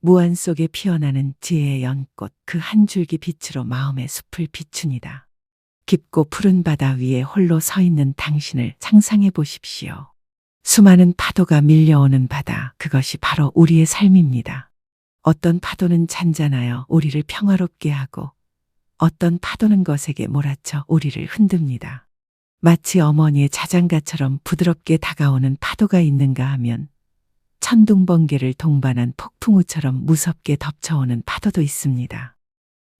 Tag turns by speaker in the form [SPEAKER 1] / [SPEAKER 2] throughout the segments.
[SPEAKER 1] 무한 속에 피어나는 지혜의 연꽃 그 한 줄기 빛으로 마음의 숲을 비춘이다. 깊고 푸른 바다 위에 홀로 서 있는 당신을 상상해 보십시오. 수많은 파도가 밀려오는 바다, 그것이 바로 우리의 삶입니다. 어떤 파도는 잔잔하여 우리를 평화롭게 하고 어떤 파도는 거세게 몰아쳐 우리를 흔듭니다. 마치 어머니의 자장가처럼 부드럽게 다가오는 파도가 있는가 하면 천둥번개를 동반한 폭풍우처럼 무섭게 덮쳐오는 파도도 있습니다.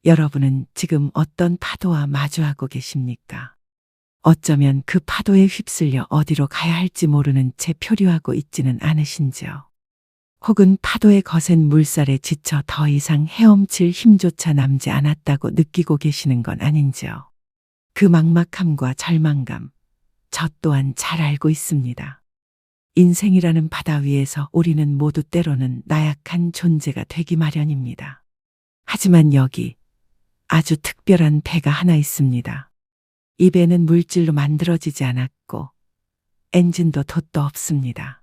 [SPEAKER 1] 여러분은 지금 어떤 파도와 마주하고 계십니까? 어쩌면 그 파도에 휩쓸려 어디로 가야 할지 모르는 채 표류하고 있지는 않으신지요? 혹은 파도의 거센 물살에 지쳐 더 이상 헤엄칠 힘조차 남지 않았다고 느끼고 계시는 건 아닌지요? 그 막막함과 절망감, 저 또한 잘 알고 있습니다. 인생이라는 바다 위에서 우리는 모두 때로는 나약한 존재가 되기 마련입니다. 하지만 여기 아주 특별한 배가 하나 있습니다. 이 배는 물질로 만들어지지 않았고 엔진도 돛도 없습니다.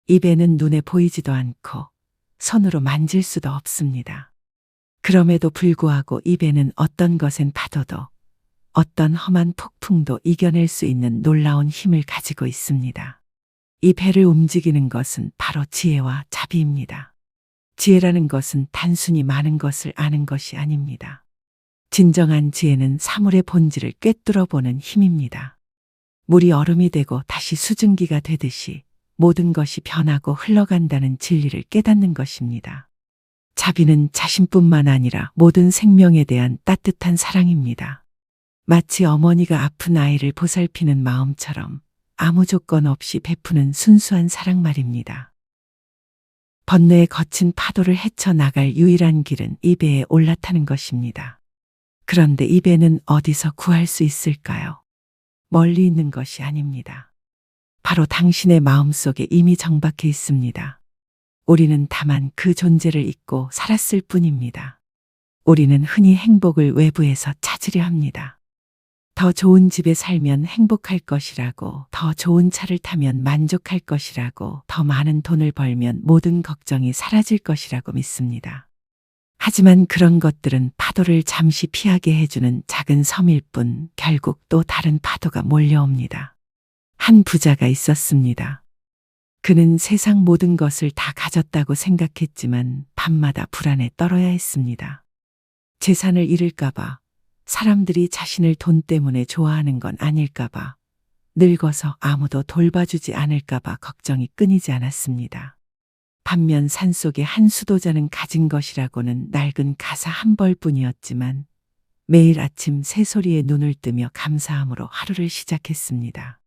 [SPEAKER 1] 이 배는 눈에 보이지도 않고 손으로 만질 수도 없습니다. 그럼에도 불구하고 이 배는 어떤 거센 파도도 어떤 험한 폭풍도 이겨낼 수 있는 놀라운 힘을 가지고 있습니다. 이 배를 움직이는 것은 바로 지혜와 자비입니다. 지혜라는 것은 단순히 많은 것을 아는 것이 아닙니다. 진정한 지혜는 사물의 본질을 꿰뚫어 보는 힘입니다. 물이 얼음이 되고 다시 수증기가 되듯이 모든 것이 변하고 흘러간다는 진리를 깨닫는 것입니다. 자비는 자신뿐만 아니라 모든 생명에 대한 따뜻한 사랑입니다. 마치 어머니가 아픈 아이를 보살피는 마음처럼 아무 조건 없이 베푸는 순수한 사랑 말입니다. 번뇌의 거친 파도를 헤쳐나갈 유일한 길은 이 배에 올라타는 것입니다. 그런데 이 배는 어디서 구할 수 있을까요? 멀리 있는 것이 아닙니다. 바로 당신의 마음속에 이미 정박해 있습니다. 우리는 다만 그 존재를 잊고 살았을 뿐입니다. 우리는 흔히 행복을 외부에서 찾으려 합니다. 더 좋은 집에 살면 행복할 것이라고, 더 좋은 차를 타면 만족할 것이라고, 더 많은 돈을 벌면 모든 걱정이 사라질 것이라고 믿습니다. 하지만 그런 것들은 파도를 잠시 피하게 해주는 작은 섬일 뿐 결국 또 다른 파도가 몰려옵니다. 한 부자가 있었습니다. 그는 세상 모든 것을 다 가졌다고 생각했지만 밤마다 불안에 떨어야 했습니다. 재산을 잃을까봐, 사람들이 자신을 돈 때문에 좋아하는 건 아닐까봐, 늙어서 아무도 돌봐주지 않을까봐 걱정이 끊이지 않았습니다. 반면 산속의 한 수도자는 가진 것이라고는 낡은 가사 한 벌뿐이었지만 매일 아침 새소리에 눈을 뜨며 감사함으로 하루를 시작했습니다.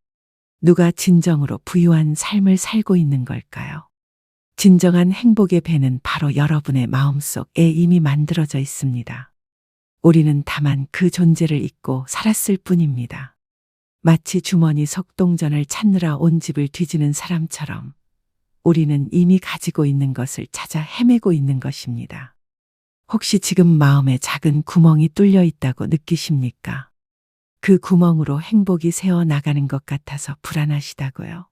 [SPEAKER 1] 누가 진정으로 부유한 삶을 살고 있는 걸까요? 진정한 행복의 배는 바로 여러분의 마음속에 이미 만들어져 있습니다. 우리는 다만 그 존재를 잊고 살았을 뿐입니다. 마치 주머니 속동전을 찾느라 온 집을 뒤지는 사람처럼 우리는 이미 가지고 있는 것을 찾아 헤매고 있는 것입니다. 혹시 지금 마음에 작은 구멍이 뚫려 있다고 느끼십니까? 그 구멍으로 행복이 새어나가는 것 같아서 불안하시다고요?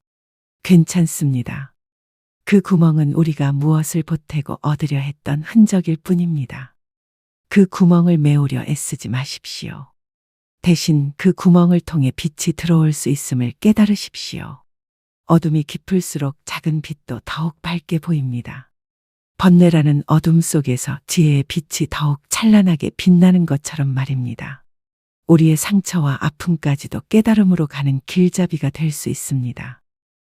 [SPEAKER 1] 괜찮습니다. 그 구멍은 우리가 무엇을 보태고 얻으려 했던 흔적일 뿐입니다. 그 구멍을 메우려 애쓰지 마십시오. 대신 그 구멍을 통해 빛이 들어올 수 있음을 깨달으십시오. 어둠이 깊을수록 작은 빛도 더욱 밝게 보입니다. 번뇌라는 어둠 속에서 지혜의 빛이 더욱 찬란하게 빛나는 것처럼 말입니다. 우리의 상처와 아픔까지도 깨달음으로 가는 길잡이가 될 수 있습니다.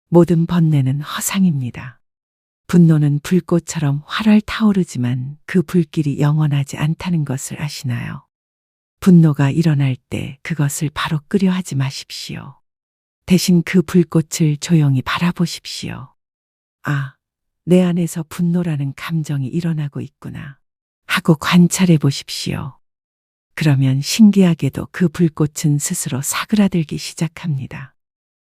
[SPEAKER 1] 모든 번뇌는 허상입니다. 분노는 불꽃처럼 활활 타오르지만 그 불길이 영원하지 않다는 것을 아시나요? 분노가 일어날 때 그것을 바로 끄려 하지 마십시오. 대신 그 불꽃을 조용히 바라보십시오. 아, 내 안에서 분노라는 감정이 일어나고 있구나 하고 관찰해 보십시오. 그러면 신기하게도 그 불꽃은 스스로 사그라들기 시작합니다.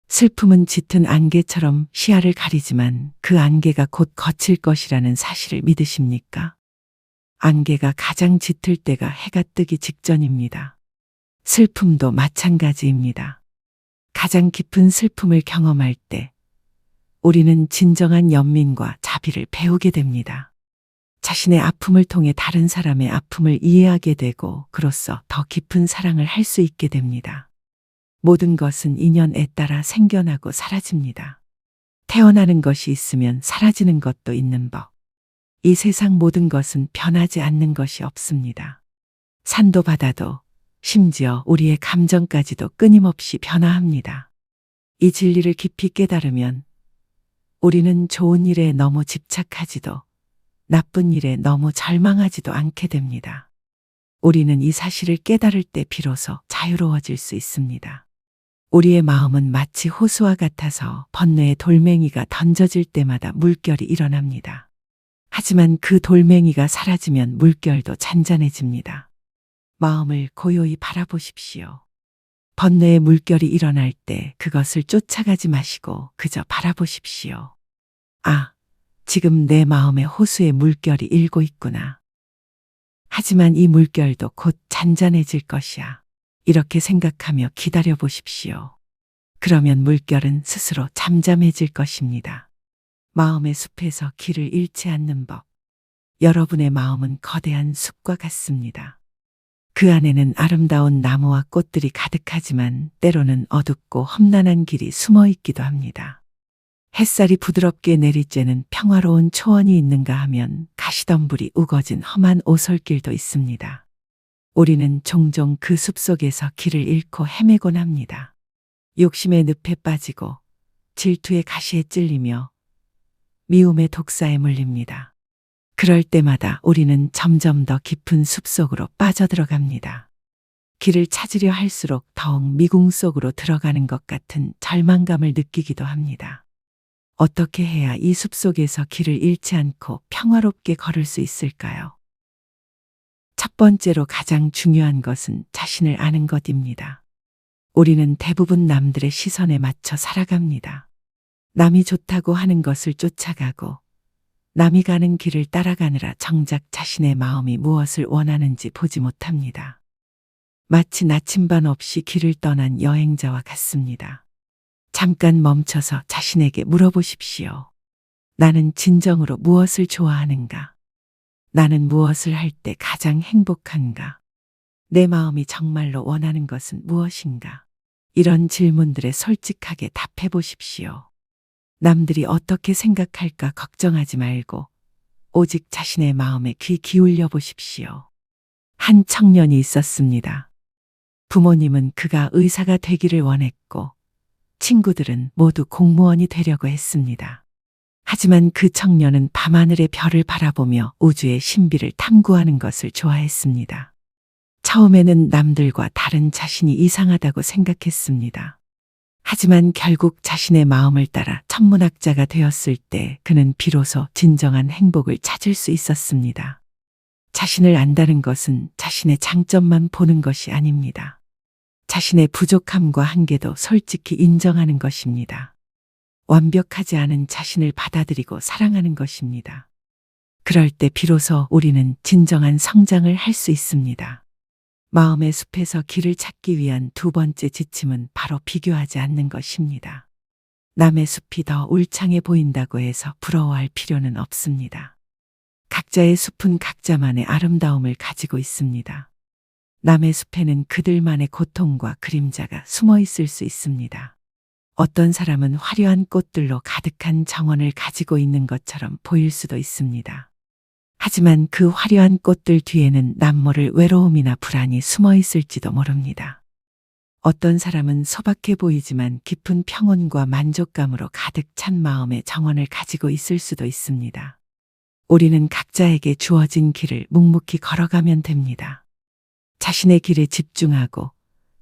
[SPEAKER 1] 슬픔은 짙은 안개처럼 시야를 가리지만 그 안개가 곧 거칠 것이라는 사실을 믿으십니까? 안개가 가장 짙을 때가 해가 뜨기 직전입니다. 슬픔도 마찬가지입니다. 가장 깊은 슬픔을 경험할 때 우리는 진정한 연민과 자비를 배우게 됩니다. 자신의 아픔을 통해 다른 사람의 아픔을 이해하게 되고 그로써 더 깊은 사랑을 할 수 있게 됩니다. 모든 것은 인연에 따라 생겨나고 사라집니다. 태어나는 것이 있으면 사라지는 것도 있는 법. 이 세상 모든 것은 변하지 않는 것이 없습니다. 산도 바다도 심지어 우리의 감정까지도 끊임없이 변화합니다. 이 진리를 깊이 깨달으면 우리는 좋은 일에 너무 집착하지도 나쁜 일에 너무 절망하지도 않게 됩니다. 우리는 이 사실을 깨달을 때 비로소 자유로워질 수 있습니다. 우리의 마음은 마치 호수와 같아서 번뇌의 돌멩이가 던져질 때마다 물결이 일어납니다. 하지만 그 돌멩이가 사라지면 물결도 잔잔해집니다. 마음을 고요히 바라보십시오. 번뇌의 물결이 일어날 때 그것을 쫓아가지 마시고 그저 바라보십시오. 아, 지금 내 마음의 호수에 물결이 일고 있구나. 하지만 이 물결도 곧 잔잔해질 것이야. 이렇게 생각하며 기다려 보십시오. 그러면 물결은 스스로 잠잠해질 것입니다. 마음의 숲에서 길을 잃지 않는 법. 여러분의 마음은 거대한 숲과 같습니다. 그 안에는 아름다운 나무와 꽃들이 가득하지만 때로는 어둡고 험난한 길이 숨어 있기도 합니다. 햇살이 부드럽게 내리쬐는 평화로운 초원이 있는가 하면 가시덤불이 우거진 험한 오솔길도 있습니다. 우리는 종종 그 숲속에서 길을 잃고 헤매곤 합니다. 욕심의 늪에 빠지고 질투의 가시에 찔리며 미움의 독사에 물립니다. 그럴 때마다 우리는 점점 더 깊은 숲속으로 빠져들어갑니다. 길을 찾으려 할수록 더욱 미궁 속으로 들어가는 것 같은 절망감을 느끼기도 합니다. 어떻게 해야 이 숲속에서 길을 잃지 않고 평화롭게 걸을 수 있을까요? 첫 번째로 가장 중요한 것은 자신을 아는 것입니다. 우리는 대부분 남들의 시선에 맞춰 살아갑니다. 남이 좋다고 하는 것을 쫓아가고 남이 가는 길을 따라가느라 정작 자신의 마음이 무엇을 원하는지 보지 못합니다. 마치 나침반 없이 길을 떠난 여행자와 같습니다. 잠깐 멈춰서 자신에게 물어보십시오. 나는 진정으로 무엇을 좋아하는가? 나는 무엇을 할 때 가장 행복한가? 내 마음이 정말로 원하는 것은 무엇인가? 이런 질문들에 솔직하게 답해 보십시오. 남들이 어떻게 생각할까 걱정하지 말고 오직 자신의 마음에 귀 기울여 보십시오. 한 청년이 있었습니다. 부모님은 그가 의사가 되기를 원했고 친구들은 모두 공무원이 되려고 했습니다. 하지만 그 청년은 밤하늘의 별을 바라보며 우주의 신비를 탐구하는 것을 좋아했습니다. 처음에는 남들과 다른 자신이 이상하다고 생각했습니다. 하지만 결국 자신의 마음을 따라 천문학자가 되었을 때 그는 비로소 진정한 행복을 찾을 수 있었습니다. 자신을 안다는 것은 자신의 장점만 보는 것이 아닙니다. 자신의 부족함과 한계도 솔직히 인정하는 것입니다. 완벽하지 않은 자신을 받아들이고 사랑하는 것입니다. 그럴 때 비로소 우리는 진정한 성장을 할 수 있습니다. 마음의 숲에서 길을 찾기 위한 두 번째 지침은 바로 비교하지 않는 것입니다. 남의 숲이 더 울창해 보인다고 해서 부러워할 필요는 없습니다. 각자의 숲은 각자만의 아름다움을 가지고 있습니다. 남의 숲에는 그들만의 고통과 그림자가 숨어 있을 수 있습니다. 어떤 사람은 화려한 꽃들로 가득한 정원을 가지고 있는 것처럼 보일 수도 있습니다. 하지만 그 화려한 꽃들 뒤에는 남모를 외로움이나 불안이 숨어 있을지도 모릅니다. 어떤 사람은 소박해 보이지만 깊은 평온과 만족감으로 가득 찬 마음의 정원을 가지고 있을 수도 있습니다. 우리는 각자에게 주어진 길을 묵묵히 걸어가면 됩니다. 자신의 길에 집중하고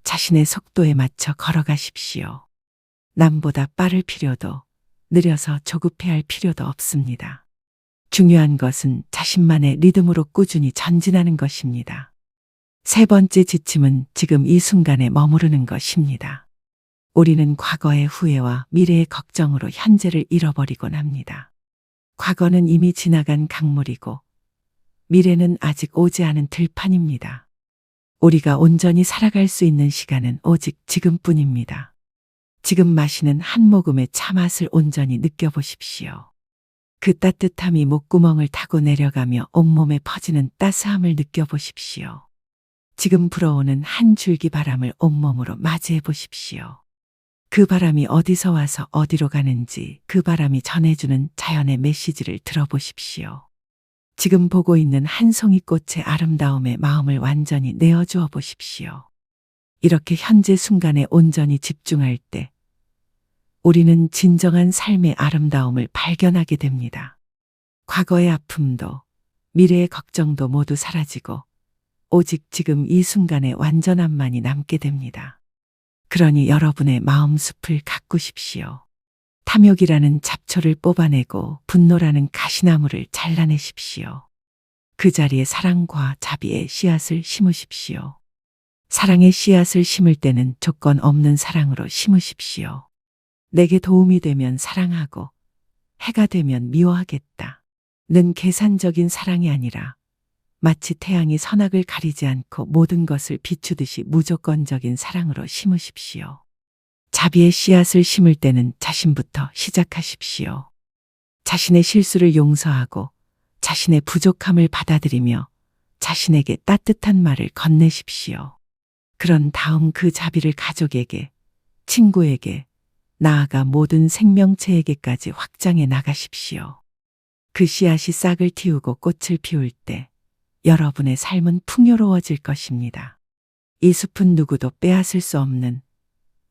[SPEAKER 1] 자신의 속도에 맞춰 걸어가십시오. 남보다 빠를 필요도 느려서 조급해할 필요도 없습니다. 중요한 것은 자신만의 리듬으로 꾸준히 전진하는 것입니다. 세 번째 지침은 지금 이 순간에 머무르는 것입니다. 우리는 과거의 후회와 미래의 걱정으로 현재를 잃어버리곤 합니다. 과거는 이미 지나간 강물이고 미래는 아직 오지 않은 들판입니다. 우리가 온전히 살아갈 수 있는 시간은 오직 지금뿐입니다. 지금 마시는 한 모금의 차 맛을 온전히 느껴보십시오. 그 따뜻함이 목구멍을 타고 내려가며 온몸에 퍼지는 따스함을 느껴보십시오. 지금 불어오는 한 줄기 바람을 온몸으로 맞이해 보십시오. 그 바람이 어디서 와서 어디로 가는지 그 바람이 전해주는 자연의 메시지를 들어보십시오. 지금 보고 있는 한 송이 꽃의 아름다움에 마음을 완전히 내어주어 보십시오. 이렇게 현재 순간에 온전히 집중할 때 우리는 진정한 삶의 아름다움을 발견하게 됩니다. 과거의 아픔도 미래의 걱정도 모두 사라지고 오직 지금 이 순간의 완전함만이 남게 됩니다. 그러니 여러분의 마음 숲을 가꾸십시오. 탐욕이라는 잡초를 뽑아내고 분노라는 가시나무를 잘라내십시오. 그 자리에 사랑과 자비의 씨앗을 심으십시오. 사랑의 씨앗을 심을 때는 조건 없는 사랑으로 심으십시오. 내게 도움이 되면 사랑하고 해가 되면 미워하겠다. 는 계산적인 사랑이 아니라 마치 태양이 선악을 가리지 않고 모든 것을 비추듯이 무조건적인 사랑으로 심으십시오. 자비의 씨앗을 심을 때는 자신부터 시작하십시오. 자신의 실수를 용서하고 자신의 부족함을 받아들이며 자신에게 따뜻한 말을 건네십시오. 그런 다음 그 자비를 가족에게, 친구에게, 나아가 모든 생명체에게까지 확장해 나가십시오. 그 씨앗이 싹을 틔우고 꽃을 피울 때 여러분의 삶은 풍요로워질 것입니다. 이 숲은 누구도 빼앗을 수 없는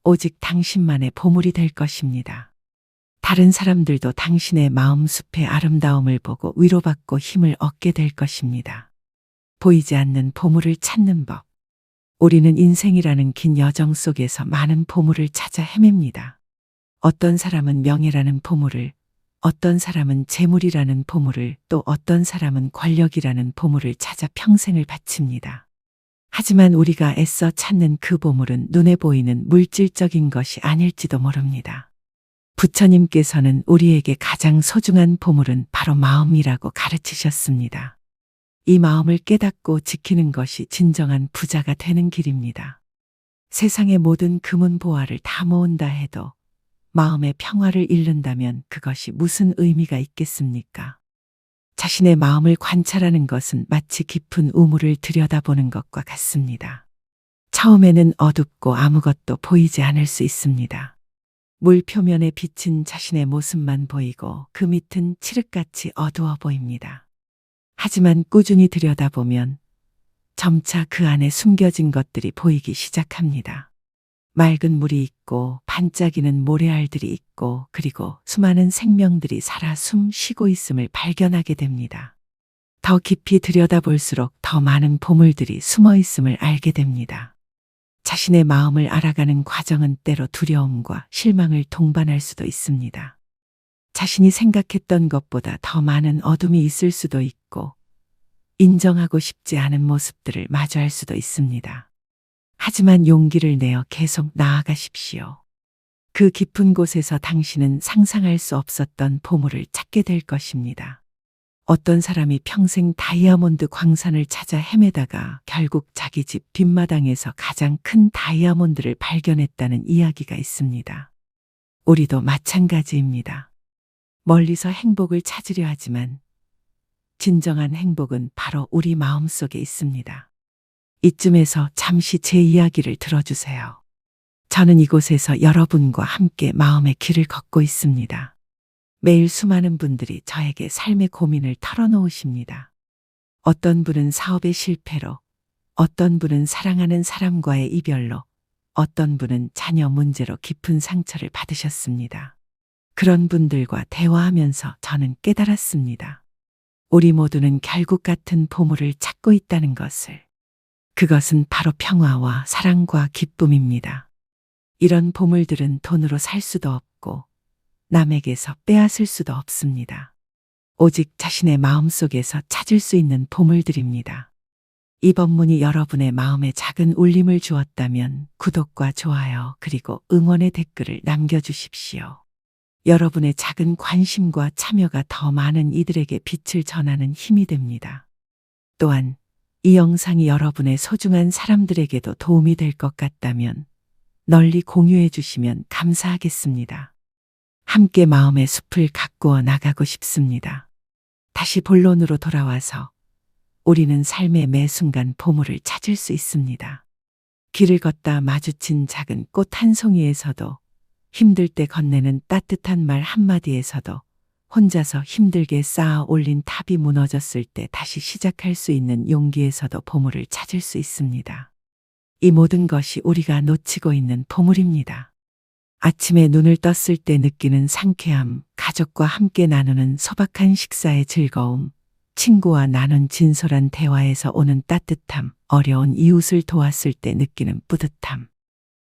[SPEAKER 1] 오직 당신만의 보물이 될 것입니다. 다른 사람들도 당신의 마음 숲의 아름다움을 보고 위로받고 힘을 얻게 될 것입니다. 보이지 않는 보물을 찾는 법. 우리는 인생이라는 긴 여정 속에서 많은 보물을 찾아 헤맵니다. 어떤 사람은 명예라는 보물을, 어떤 사람은 재물이라는 보물을, 또 어떤 사람은 권력이라는 보물을 찾아 평생을 바칩니다. 하지만 우리가 애써 찾는 그 보물은 눈에 보이는 물질적인 것이 아닐지도 모릅니다. 부처님께서는 우리에게 가장 소중한 보물은 바로 마음이라고 가르치셨습니다. 이 마음을 깨닫고 지키는 것이 진정한 부자가 되는 길입니다. 세상의 모든 금은 보화를 다 모은다 해도 마음의 평화를 잃는다면 그것이 무슨 의미가 있겠습니까? 자신의 마음을 관찰하는 것은 마치 깊은 우물을 들여다보는 것과 같습니다. 처음에는 어둡고 아무것도 보이지 않을 수 있습니다. 물 표면에 비친 자신의 모습만 보이고 그 밑은 칠흑같이 어두워 보입니다. 하지만 꾸준히 들여다보면 점차 그 안에 숨겨진 것들이 보이기 시작합니다. 맑은 물이 있고 반짝이는 모래알들이 있고 그리고 수많은 생명들이 살아 숨 쉬고 있음을 발견하게 됩니다. 더 깊이 들여다볼수록 더 많은 보물들이 숨어 있음을 알게 됩니다. 자신의 마음을 알아가는 과정은 때로 두려움과 실망을 동반할 수도 있습니다. 자신이 생각했던 것보다 더 많은 어둠이 있을 수도 있고 인정하고 싶지 않은 모습들을 마주할 수도 있습니다. 하지만 용기를 내어 계속 나아가십시오. 그 깊은 곳에서 당신은 상상할 수 없었던 보물을 찾게 될 것입니다. 어떤 사람이 평생 다이아몬드 광산을 찾아 헤매다가 결국 자기 집 뒷마당에서 가장 큰 다이아몬드를 발견했다는 이야기가 있습니다. 우리도 마찬가지입니다. 멀리서 행복을 찾으려 하지만 진정한 행복은 바로 우리 마음속에 있습니다. 이쯤에서 잠시 제 이야기를 들어주세요. 저는 이곳에서 여러분과 함께 마음의 길을 걷고 있습니다. 매일 수많은 분들이 저에게 삶의 고민을 털어놓으십니다. 어떤 분은 사업의 실패로, 어떤 분은 사랑하는 사람과의 이별로, 어떤 분은 자녀 문제로 깊은 상처를 받으셨습니다. 그런 분들과 대화하면서 저는 깨달았습니다. 우리 모두는 결국 같은 보물을 찾고 있다는 것을. 그것은 바로 평화와 사랑과 기쁨입니다. 이런 보물들은 돈으로 살 수도 없고 남에게서 빼앗을 수도 없습니다. 오직 자신의 마음속에서 찾을 수 있는 보물들입니다. 이 법문이 여러분의 마음에 작은 울림을 주었다면 구독과 좋아요 그리고 응원의 댓글을 남겨주십시오. 여러분의 작은 관심과 참여가 더 많은 이들에게 빛을 전하는 힘이 됩니다. 또한 이 영상이 여러분의 소중한 사람들에게도 도움이 될 것 같다면 널리 공유해 주시면 감사하겠습니다. 함께 마음의 숲을 가꾸어 나가고 싶습니다. 다시 본론으로 돌아와서 우리는 삶의 매 순간 보물을 찾을 수 있습니다. 길을 걷다 마주친 작은 꽃 한 송이에서도, 힘들 때 건네는 따뜻한 말 한마디에서도, 혼자서 힘들게 쌓아 올린 탑이 무너졌을 때 다시 시작할 수 있는 용기에서도 보물을 찾을 수 있습니다. 이 모든 것이 우리가 놓치고 있는 보물입니다. 아침에 눈을 떴을 때 느끼는 상쾌함, 가족과 함께 나누는 소박한 식사의 즐거움, 친구와 나눈 진솔한 대화에서 오는 따뜻함, 어려운 이웃을 도왔을 때 느끼는 뿌듯함.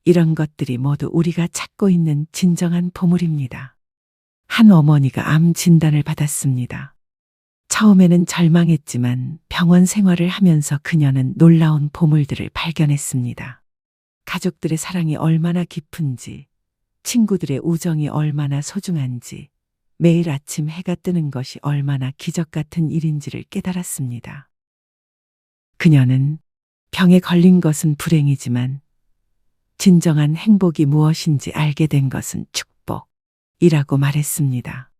[SPEAKER 1] 이런 것들이 모두 우리가 찾고 있는 진정한 보물입니다. 한 어머니가 암 진단을 받았습니다. 처음에는 절망했지만 병원 생활을 하면서 그녀는 놀라운 보물들을 발견했습니다. 가족들의 사랑이 얼마나 깊은지, 친구들의 우정이 얼마나 소중한지, 매일 아침 해가 뜨는 것이 얼마나 기적 같은 일인지를 깨달았습니다. 그녀는 병에 걸린 것은 불행이지만 진정한 행복이 무엇인지 알게 된 것은 축복이라고 말했습니다.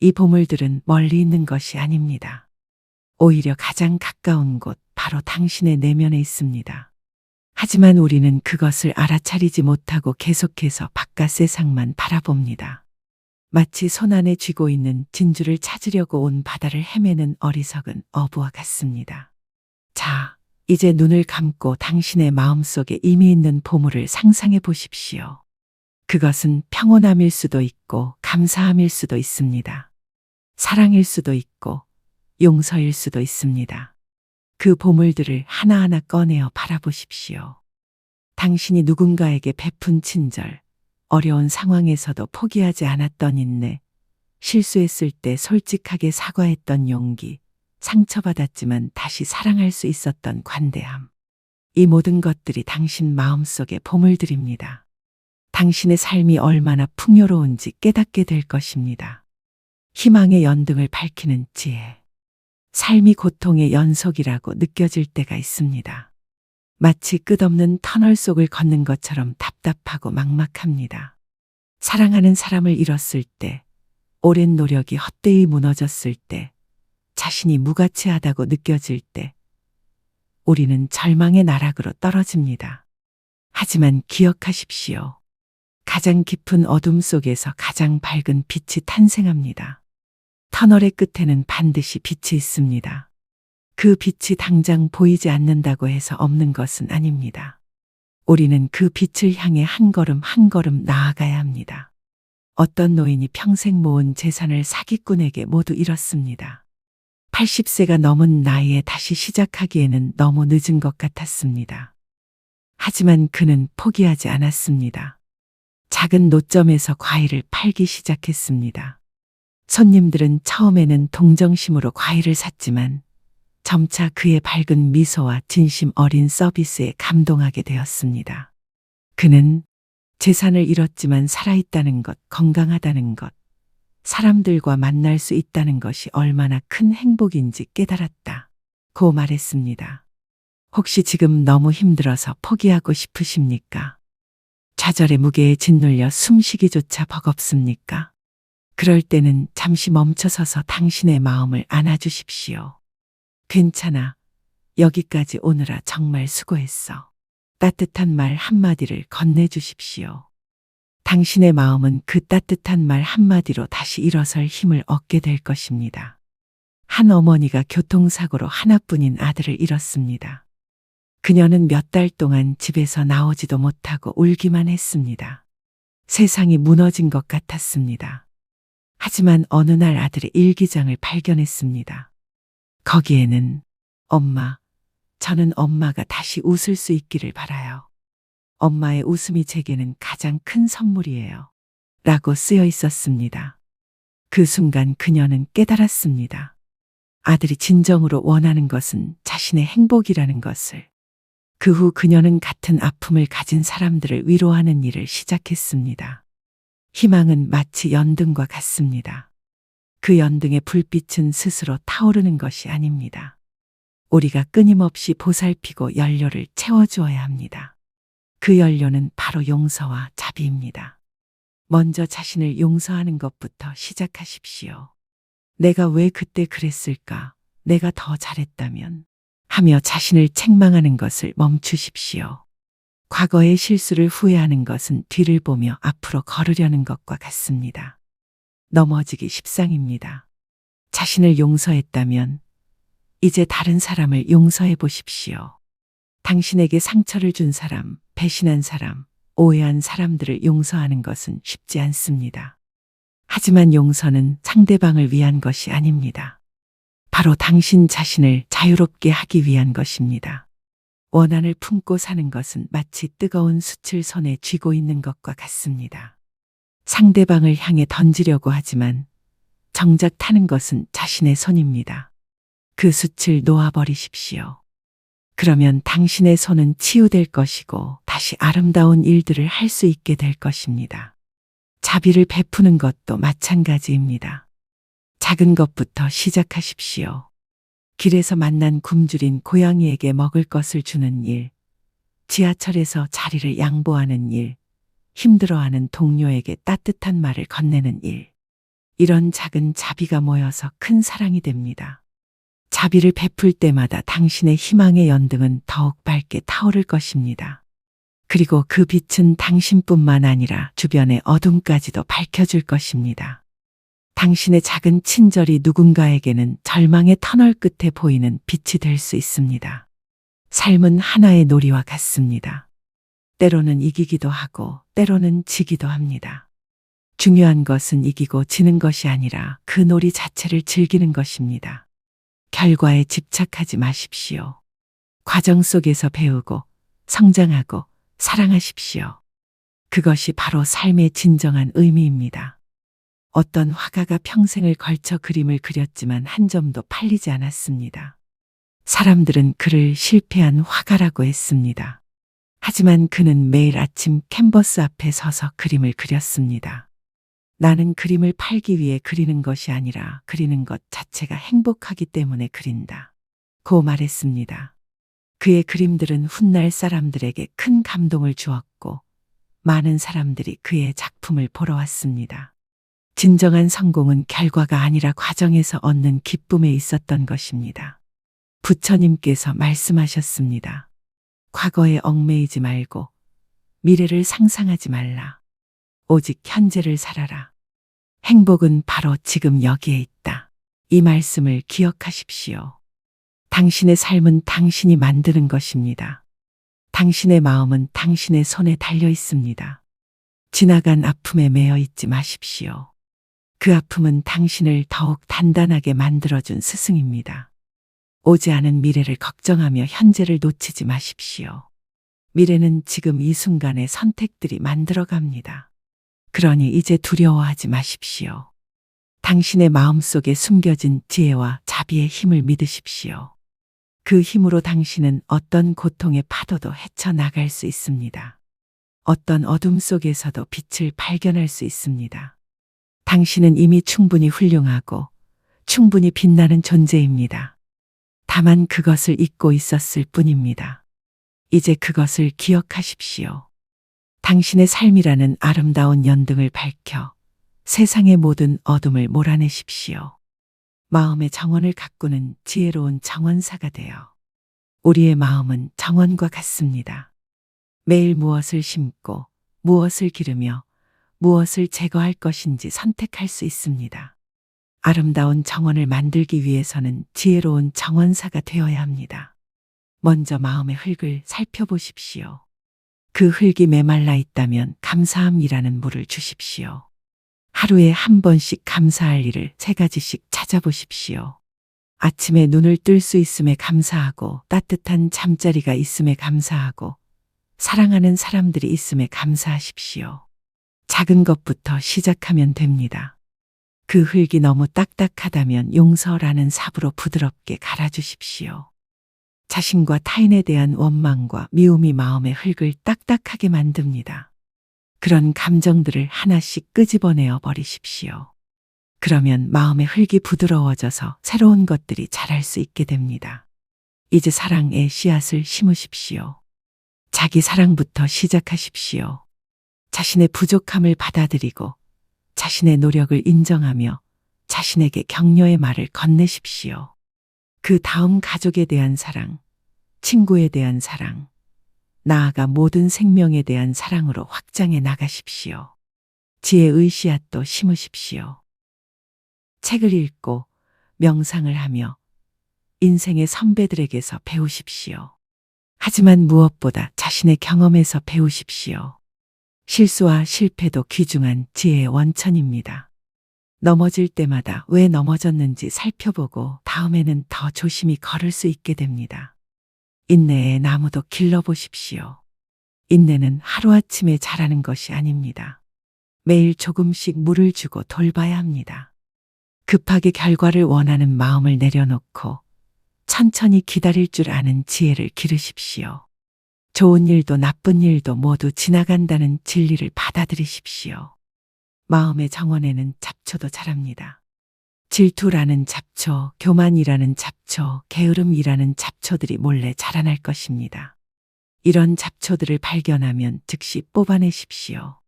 [SPEAKER 1] 이 보물들은 멀리 있는 것이 아닙니다. 오히려 가장 가까운 곳, 바로 당신의 내면에 있습니다. 하지만 우리는 그것을 알아차리지 못하고 계속해서 바깥 세상만 바라봅니다. 마치 손안에 쥐고 있는 진주를 찾으려고 온 바다를 헤매는 어리석은 어부와 같습니다. 자, 이제 눈을 감고 당신의 마음속에 이미 있는 보물을 상상해 보십시오. 그것은 평온함일 수도 있고 감사함일 수도 있습니다. 사랑일 수도 있고 용서일 수도 있습니다. 그 보물들을 하나하나 꺼내어 바라보십시오. 당신이 누군가에게 베푼 친절, 어려운 상황에서도 포기하지 않았던 인내, 실수했을 때 솔직하게 사과했던 용기, 상처받았지만 다시 사랑할 수 있었던 관대함. 이 모든 것들이 당신 마음속의 보물들입니다. 당신의 삶이 얼마나 풍요로운지 깨닫게 될 것입니다. 희망의 연등을 밝히는 지혜. 삶이 고통의 연속이라고 느껴질 때가 있습니다. 마치 끝없는 터널 속을 걷는 것처럼 답답하고 막막합니다. 사랑하는 사람을 잃었을 때, 오랜 노력이 헛되이 무너졌을 때, 자신이 무가치하다고 느껴질 때, 우리는 절망의 나락으로 떨어집니다. 하지만 기억하십시오. 가장 깊은 어둠 속에서 가장 밝은 빛이 탄생합니다. 터널의 끝에는 반드시 빛이 있습니다. 그 빛이 당장 보이지 않는다고 해서 없는 것은 아닙니다. 우리는 그 빛을 향해 한 걸음 한 걸음 나아가야 합니다. 어떤 노인이 평생 모은 재산을 사기꾼에게 모두 잃었습니다. 80세가 넘은 나이에 다시 시작하기에는 너무 늦은 것 같았습니다. 하지만 그는 포기하지 않았습니다. 작은 노점에서 과일을 팔기 시작했습니다. 손님들은 처음에는 동정심으로 과일을 샀지만 점차 그의 밝은 미소와 진심 어린 서비스에 감동하게 되었습니다. 그는 재산을 잃었지만 살아있다는 것, 건강하다는 것, 사람들과 만날 수 있다는 것이 얼마나 큰 행복인지 깨달았다고 말했습니다. 혹시 지금 너무 힘들어서 포기하고 싶으십니까? 좌절의 무게에 짓눌려 숨쉬기조차 버겁습니까? 그럴 때는 잠시 멈춰서서 당신의 마음을 안아주십시오. 괜찮아. 여기까지 오느라 정말 수고했어. 따뜻한 말 한마디를 건네주십시오. 당신의 마음은 그 따뜻한 말 한마디로 다시 일어설 힘을 얻게 될 것입니다. 한 어머니가 교통사고로 하나뿐인 아들을 잃었습니다. 그녀는 몇 달 동안 집에서 나오지도 못하고 울기만 했습니다. 세상이 무너진 것 같았습니다. 하지만 어느 날 아들의 일기장을 발견했습니다. 거기에는 엄마, 저는 엄마가 다시 웃을 수 있기를 바라요. 엄마의 웃음이 제게는 가장 큰 선물이에요. 라고 쓰여 있었습니다. 그 순간 그녀는 깨달았습니다. 아들이 진정으로 원하는 것은 자신의 행복이라는 것을. 그 후 그녀는 같은 아픔을 가진 사람들을 위로하는 일을 시작했습니다. 희망은 마치 연등과 같습니다. 그 연등의 불빛은 스스로 타오르는 것이 아닙니다. 우리가 끊임없이 보살피고 연료를 채워주어야 합니다. 그 연료는 바로 용서와 자비입니다. 먼저 자신을 용서하는 것부터 시작하십시오. 내가 왜 그때 그랬을까? 내가 더 잘했다면? 하며 자신을 책망하는 것을 멈추십시오. 과거의 실수를 후회하는 것은 뒤를 보며 앞으로 걸으려는 것과 같습니다. 넘어지기 십상입니다. 자신을 용서했다면 이제 다른 사람을 용서해 보십시오. 당신에게 상처를 준 사람, 배신한 사람, 오해한 사람들을 용서하는 것은 쉽지 않습니다. 하지만 용서는 상대방을 위한 것이 아닙니다. 바로 당신 자신을 자유롭게 하기 위한 것입니다. 원한을 품고 사는 것은 마치 뜨거운 숯을 손에 쥐고 있는 것과 같습니다. 상대방을 향해 던지려고 하지만 정작 타는 것은 자신의 손입니다. 그 숯을 놓아버리십시오. 그러면 당신의 손은 치유될 것이고 다시 아름다운 일들을 할 수 있게 될 것입니다. 자비를 베푸는 것도 마찬가지입니다. 작은 것부터 시작하십시오. 길에서 만난 굶주린 고양이에게 먹을 것을 주는 일, 지하철에서 자리를 양보하는 일, 힘들어하는 동료에게 따뜻한 말을 건네는 일. 이런 작은 자비가 모여서 큰 사랑이 됩니다. 자비를 베풀 때마다 당신의 희망의 연등은 더욱 밝게 타오를 것입니다. 그리고 그 빛은 당신뿐만 아니라 주변의 어둠까지도 밝혀줄 것입니다. 당신의 작은 친절이 누군가에게는 절망의 터널 끝에 보이는 빛이 될 수 있습니다. 삶은 하나의 놀이와 같습니다. 때로는 이기기도 하고 때로는 지기도 합니다. 중요한 것은 이기고 지는 것이 아니라 그 놀이 자체를 즐기는 것입니다. 결과에 집착하지 마십시오. 과정 속에서 배우고 성장하고 사랑하십시오. 그것이 바로 삶의 진정한 의미입니다. 어떤 화가가 평생을 걸쳐 그림을 그렸지만 한 점도 팔리지 않았습니다. 사람들은 그를 실패한 화가라고 했습니다. 하지만 그는 매일 아침 캔버스 앞에 서서 그림을 그렸습니다. 나는 그림을 팔기 위해 그리는 것이 아니라 그리는 것 자체가 행복하기 때문에 그린다. 고 말했습니다. 그의 그림들은 훗날 사람들에게 큰 감동을 주었고 많은 사람들이 그의 작품을 보러 왔습니다. 진정한 성공은 결과가 아니라 과정에서 얻는 기쁨에 있었던 것입니다. 부처님께서 말씀하셨습니다. 과거에 얽매이지 말고 미래를 상상하지 말라. 오직 현재를 살아라. 행복은 바로 지금 여기에 있다. 이 말씀을 기억하십시오. 당신의 삶은 당신이 만드는 것입니다. 당신의 마음은 당신의 손에 달려 있습니다. 지나간 아픔에 매여 있지 마십시오. 그 아픔은 당신을 더욱 단단하게 만들어준 스승입니다. 오지 않은 미래를 걱정하며 현재를 놓치지 마십시오. 미래는 지금 이 순간의 선택들이 만들어갑니다. 그러니 이제 두려워하지 마십시오. 당신의 마음속에 숨겨진 지혜와 자비의 힘을 믿으십시오. 그 힘으로 당신은 어떤 고통의 파도도 헤쳐나갈 수 있습니다. 어떤 어둠 속에서도 빛을 발견할 수 있습니다. 당신은 이미 충분히 훌륭하고 충분히 빛나는 존재입니다. 다만 그것을 잊고 있었을 뿐입니다. 이제 그것을 기억하십시오. 당신의 삶이라는 아름다운 연등을 밝혀 세상의 모든 어둠을 몰아내십시오. 마음의 정원을 가꾸는 지혜로운 정원사가 되어 우리의 마음은 정원과 같습니다. 매일 무엇을 심고 무엇을 기르며 무엇을 제거할 것인지 선택할 수 있습니다. 아름다운 정원을 만들기 위해서는 지혜로운 정원사가 되어야 합니다. 먼저 마음의 흙을 살펴보십시오. 그 흙이 메말라 있다면 감사함이라는 물을 주십시오. 하루에 한 번씩 감사할 일을 3가지씩 찾아보십시오. 아침에 눈을 뜰 수 있음에 감사하고 따뜻한 잠자리가 있음에 감사하고 사랑하는 사람들이 있음에 감사하십시오. 작은 것부터 시작하면 됩니다. 그 흙이 너무 딱딱하다면 용서라는 삽으로 부드럽게 갈아주십시오. 자신과 타인에 대한 원망과 미움이 마음의 흙을 딱딱하게 만듭니다. 그런 감정들을 하나씩 끄집어내어 버리십시오. 그러면 마음의 흙이 부드러워져서 새로운 것들이 자랄 수 있게 됩니다. 이제 사랑의 씨앗을 심으십시오. 자기 사랑부터 시작하십시오. 자신의 부족함을 받아들이고 자신의 노력을 인정하며 자신에게 격려의 말을 건네십시오. 그 다음 가족에 대한 사랑, 친구에 대한 사랑, 나아가 모든 생명에 대한 사랑으로 확장해 나가십시오. 지혜의 씨앗도 심으십시오. 책을 읽고 명상을 하며 인생의 선배들에게서 배우십시오. 하지만 무엇보다 자신의 경험에서 배우십시오. 실수와 실패도 귀중한 지혜의 원천입니다. 넘어질 때마다 왜 넘어졌는지 살펴보고 다음에는 더 조심히 걸을 수 있게 됩니다. 인내의 나무도 길러보십시오. 인내는 하루아침에 자라는 것이 아닙니다. 매일 조금씩 물을 주고 돌봐야 합니다. 급하게 결과를 원하는 마음을 내려놓고 천천히 기다릴 줄 아는 지혜를 기르십시오. 좋은 일도 나쁜 일도 모두 지나간다는 진리를 받아들이십시오. 마음의 정원에는 잡초도 자랍니다. 질투라는 잡초, 교만이라는 잡초, 게으름이라는 잡초들이 몰래 자라날 것입니다. 이런 잡초들을 발견하면 즉시 뽑아내십시오.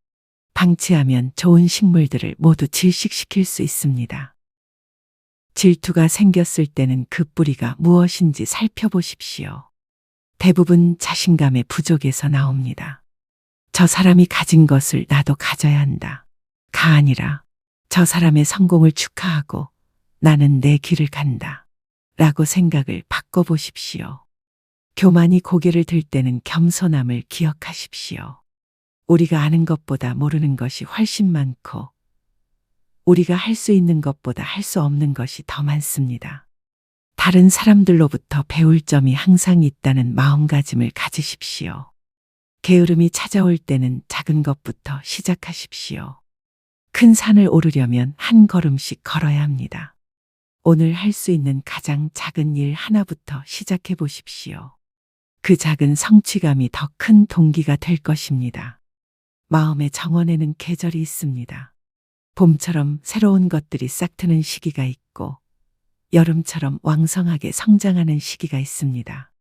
[SPEAKER 1] 방치하면 좋은 식물들을 모두 질식시킬 수 있습니다. 질투가 생겼을 때는 그 뿌리가 무엇인지 살펴보십시오. 대부분 자신감의 부족에서 나옵니다. 저 사람이 가진 것을 나도 가져야 한다. 가 아니라 저 사람의 성공을 축하하고 나는 내 길을 간다. 라고 생각을 바꿔보십시오. 교만이 고개를 들 때는 겸손함을 기억하십시오. 우리가 아는 것보다 모르는 것이 훨씬 많고 우리가 할 수 있는 것보다 할 수 없는 것이 더 많습니다. 다른 사람들로부터 배울 점이 항상 있다는 마음가짐을 가지십시오. 게으름이 찾아올 때는 작은 것부터 시작하십시오. 큰 산을 오르려면 한 걸음씩 걸어야 합니다. 오늘 할 수 있는 가장 작은 일 하나부터 시작해 보십시오. 그 작은 성취감이 더 큰 동기가 될 것입니다. 마음의 정원에는 계절이 있습니다. 봄처럼 새로운 것들이 싹 트는 시기가 있고 여름처럼 왕성하게 성장하는 시기가 있습니다.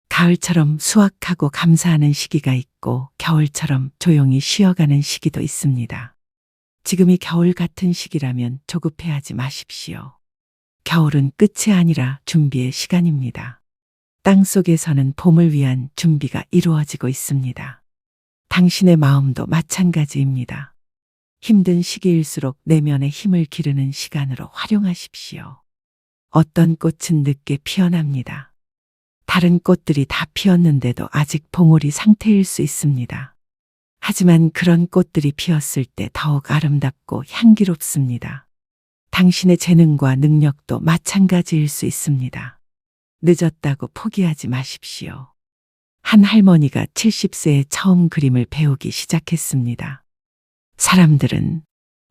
[SPEAKER 1] 가을처럼 수확하고 감사하는 시기가 있고 겨울처럼 조용히 쉬어가는 시기도 있습니다. 지금이 겨울 같은 시기라면 조급해하지 마십시오. 겨울은 끝이 아니라 준비의 시간입니다. 땅속에서는 봄을 위한 준비가 이루어지고 있습니다. 당신의 마음도 마찬가지입니다. 힘든 시기일수록 내면의 힘을 기르는 시간으로 활용하십시오. 어떤 꽃은 늦게 피어납니다. 다른 꽃들이 다 피었는데도 아직 봉오리 상태일 수 있습니다. 하지만 그런 꽃들이 피었을 때 더욱 아름답고 향기롭습니다. 당신의 재능과 능력도 마찬가지일 수 있습니다. 늦었다고 포기하지 마십시오. 한 할머니가 70세에 처음 그림을 배우기 시작했습니다. 사람들은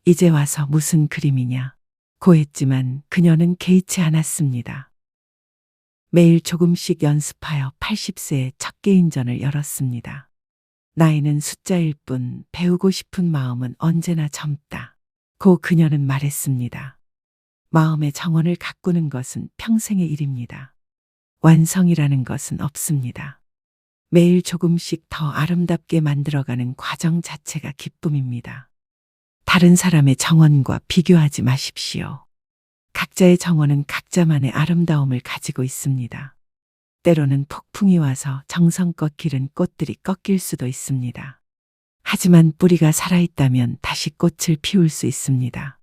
[SPEAKER 1] 이제 와서 무슨 그림이냐 고 했지만 그녀는 개의치 않았습니다. 매일 조금씩 연습하여 80세에 첫 개인전을 열었습니다. 나이는 숫자일 뿐 배우고 싶은 마음은 언제나 젊다. 고 그녀는 말했습니다. 마음의 정원을 가꾸는 것은 평생의 일입니다. 완성이라는 것은 없습니다. 매일 조금씩 더 아름답게 만들어가는 과정 자체가 기쁨입니다. 다른 사람의 정원과 비교하지 마십시오. 각자의 정원은 각자만의 아름다움을 가지고 있습니다. 때로는 폭풍이 와서 정성껏 기른 꽃들이 꺾일 수도 있습니다. 하지만 뿌리가 살아있다면 다시 꽃을 피울 수 있습니다.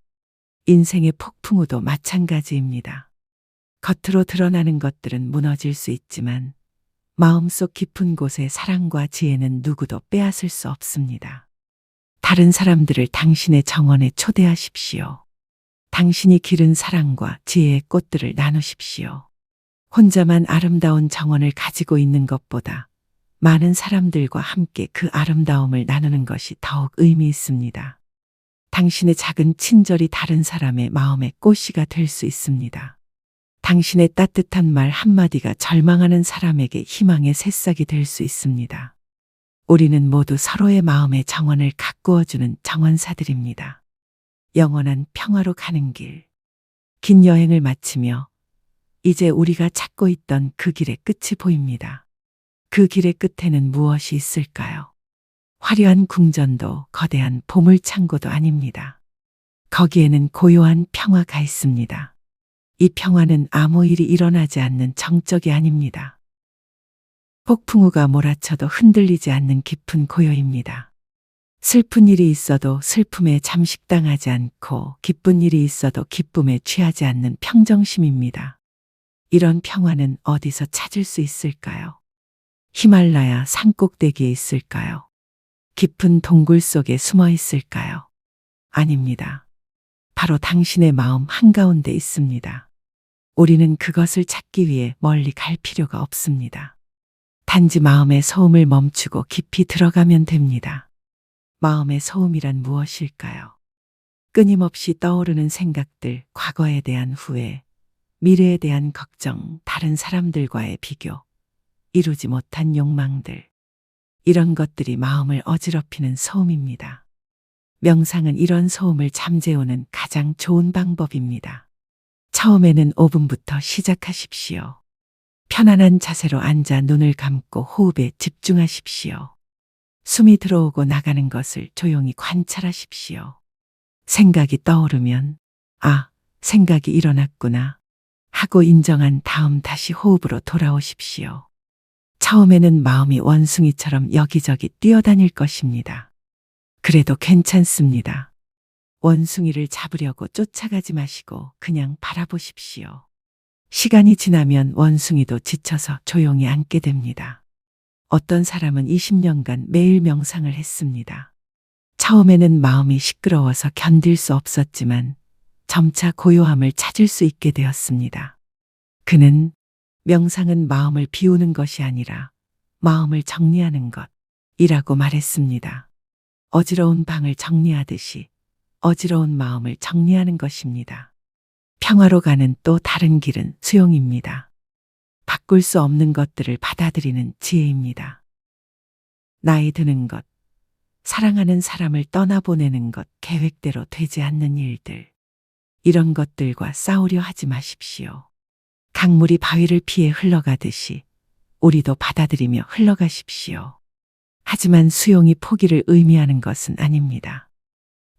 [SPEAKER 1] 인생의 폭풍우도 마찬가지입니다. 겉으로 드러나는 것들은 무너질 수 있지만 마음속 깊은 곳의 사랑과 지혜는 누구도 빼앗을 수 없습니다. 다른 사람들을 당신의 정원에 초대하십시오. 당신이 기른 사랑과 지혜의 꽃들을 나누십시오. 혼자만 아름다운 정원을 가지고 있는 것보다 많은 사람들과 함께 그 아름다움을 나누는 것이 더욱 의미 있습니다. 당신의 작은 친절이 다른 사람의 마음의 꽃씨가 될 수 있습니다. 당신의 따뜻한 말 한마디가 절망하는 사람에게 희망의 새싹이 될 수 있습니다. 우리는 모두 서로의 마음의 정원을 가꾸어주는 정원사들입니다. 영원한 평화로 가는 길. 긴 여행을 마치며 이제 우리가 찾고 있던 그 길의 끝이 보입니다. 그 길의 끝에는 무엇이 있을까요? 화려한 궁전도 거대한 보물창고도 아닙니다. 거기에는 고요한 평화가 있습니다. 이 평화는 아무 일이 일어나지 않는 정적이 아닙니다. 폭풍우가 몰아쳐도 흔들리지 않는 깊은 고요입니다. 슬픈 일이 있어도 슬픔에 잠식당하지 않고 기쁜 일이 있어도 기쁨에 취하지 않는 평정심입니다. 이런 평화는 어디서 찾을 수 있을까요? 히말라야 산꼭대기에 있을까요? 깊은 동굴 속에 숨어 있을까요? 아닙니다. 바로 당신의 마음 한가운데 있습니다. 우리는 그것을 찾기 위해 멀리 갈 필요가 없습니다. 단지 마음의 소음을 멈추고 깊이 들어가면 됩니다. 마음의 소음이란 무엇일까요? 끊임없이 떠오르는 생각들, 과거에 대한 후회, 미래에 대한 걱정, 다른 사람들과의 비교, 이루지 못한 욕망들. 이런 것들이 마음을 어지럽히는 소음입니다. 명상은 이런 소음을 잠재우는 가장 좋은 방법입니다. 처음에는 5분부터 시작하십시오. 편안한 자세로 앉아 눈을 감고 호흡에 집중하십시오. 숨이 들어오고 나가는 것을 조용히 관찰하십시오. 생각이 떠오르면, 아, 생각이 일어났구나 하고 인정한 다음 다시 호흡으로 돌아오십시오. 처음에는 마음이 원숭이처럼 여기저기 뛰어다닐 것입니다. 그래도 괜찮습니다. 원숭이를 잡으려고 쫓아가지 마시고 그냥 바라보십시오. 시간이 지나면 원숭이도 지쳐서 조용히 앉게 됩니다. 어떤 사람은 20년간 매일 명상을 했습니다. 처음에는 마음이 시끄러워서 견딜 수 없었지만 점차 고요함을 찾을 수 있게 되었습니다. 그는 명상은 마음을 비우는 것이 아니라 마음을 정리하는 것이라고 말했습니다. 어지러운 방을 정리하듯이 어지러운 마음을 정리하는 것입니다. 평화로 가는 또 다른 길은 수용입니다. 바꿀 수 없는 것들을 받아들이는 지혜입니다. 나이 드는 것, 사랑하는 사람을 떠나보내는 것, 계획대로 되지 않는 일들. 이런 것들과 싸우려 하지 마십시오. 강물이 바위를 피해 흘러가듯이 우리도 받아들이며 흘러가십시오. 하지만 수용이 포기를 의미하는 것은 아닙니다.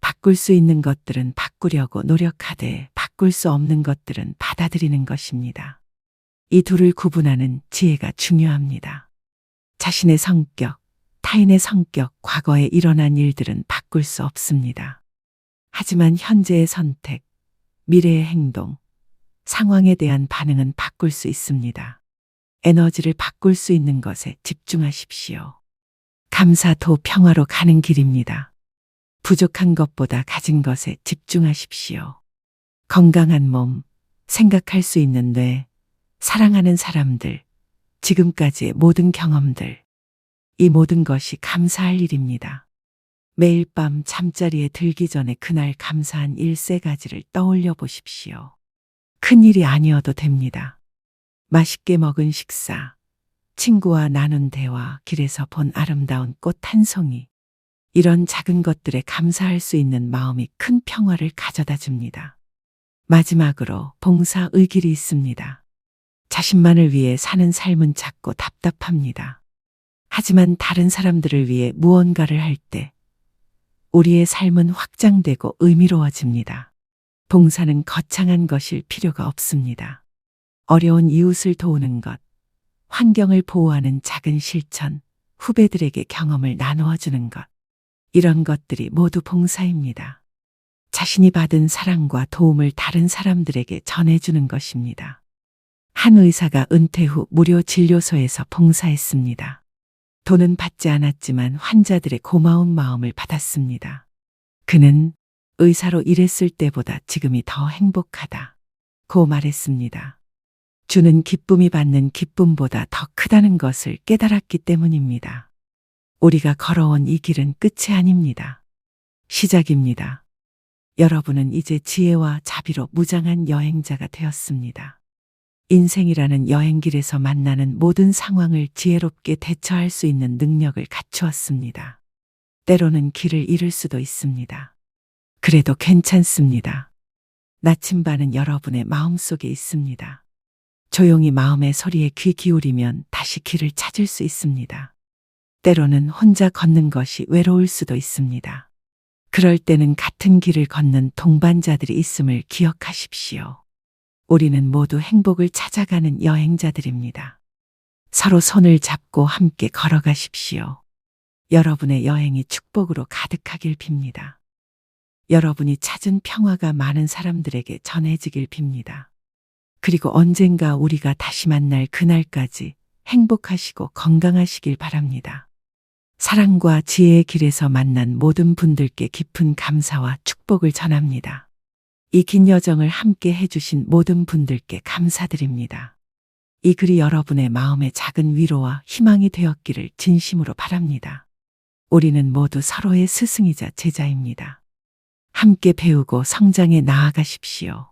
[SPEAKER 1] 바꿀 수 있는 것들은 바꾸려고 노력하되 바꿀 수 없는 것들은 받아들이는 것입니다. 이 둘을 구분하는 지혜가 중요합니다. 자신의 성격, 타인의 성격, 과거에 일어난 일들은 바꿀 수 없습니다. 하지만 현재의 선택, 미래의 행동, 상황에 대한 반응은 바꿀 수 있습니다. 에너지를 바꿀 수 있는 것에 집중하십시오. 감사도 평화로 가는 길입니다. 부족한 것보다 가진 것에 집중하십시오. 건강한 몸, 생각할 수 있는 뇌, 사랑하는 사람들, 지금까지의 모든 경험들, 이 모든 것이 감사할 일입니다. 매일 밤 잠자리에 들기 전에 그날 감사한 일세 가지를 떠올려 보십시오. 큰 일이 아니어도 됩니다. 맛있게 먹은 식사, 친구와 나눈 대화, 길에서 본 아름다운 꽃 한 송이, 이런 작은 것들에 감사할 수 있는 마음이 큰 평화를 가져다 줍니다. 마지막으로 봉사 의길이 있습니다. 자신만을 위해 사는 삶은 작고 답답합니다. 하지만 다른 사람들을 위해 무언가를 할 때 우리의 삶은 확장되고 의미로워집니다. 봉사는 거창한 것일 필요가 없습니다. 어려운 이웃을 도우는 것, 환경을 보호하는 작은 실천, 후배들에게 경험을 나누어 주는 것, 이런 것들이 모두 봉사입니다. 자신이 받은 사랑과 도움을 다른 사람들에게 전해주는 것입니다. 한 의사가 은퇴 후 무료 진료소에서 봉사했습니다. 돈은 받지 않았지만 환자들의 고마운 마음을 받았습니다. 그는 의사로 일했을 때보다 지금이 더 행복하다고 말했습니다. 주는 기쁨이 받는 기쁨보다 더 크다는 것을 깨달았기 때문입니다. 우리가 걸어온 이 길은 끝이 아닙니다. 시작입니다. 여러분은 이제 지혜와 자비로 무장한 여행자가 되었습니다. 인생이라는 여행길에서 만나는 모든 상황을 지혜롭게 대처할 수 있는 능력을 갖추었습니다. 때로는 길을 잃을 수도 있습니다. 그래도 괜찮습니다. 나침반은 여러분의 마음속에 있습니다. 조용히 마음의 소리에 귀 기울이면 다시 길을 찾을 수 있습니다. 때로는 혼자 걷는 것이 외로울 수도 있습니다. 그럴 때는 같은 길을 걷는 동반자들이 있음을 기억하십시오. 우리는 모두 행복을 찾아가는 여행자들입니다. 서로 손을 잡고 함께 걸어가십시오. 여러분의 여행이 축복으로 가득하길 빕니다. 여러분이 찾은 평화가 많은 사람들에게 전해지길 빕니다. 그리고 언젠가 우리가 다시 만날 그날까지 행복하시고 건강하시길 바랍니다. 사랑과 지혜의 길에서 만난 모든 분들께 깊은 감사와 축복을 전합니다. 이 긴 여정을 함께 해주신 모든 분들께 감사드립니다. 이 글이 여러분의 마음에 작은 위로와 희망이 되었기를 진심으로 바랍니다. 우리는 모두 서로의 스승이자 제자입니다. 함께 배우고 성장해 나아가십시오.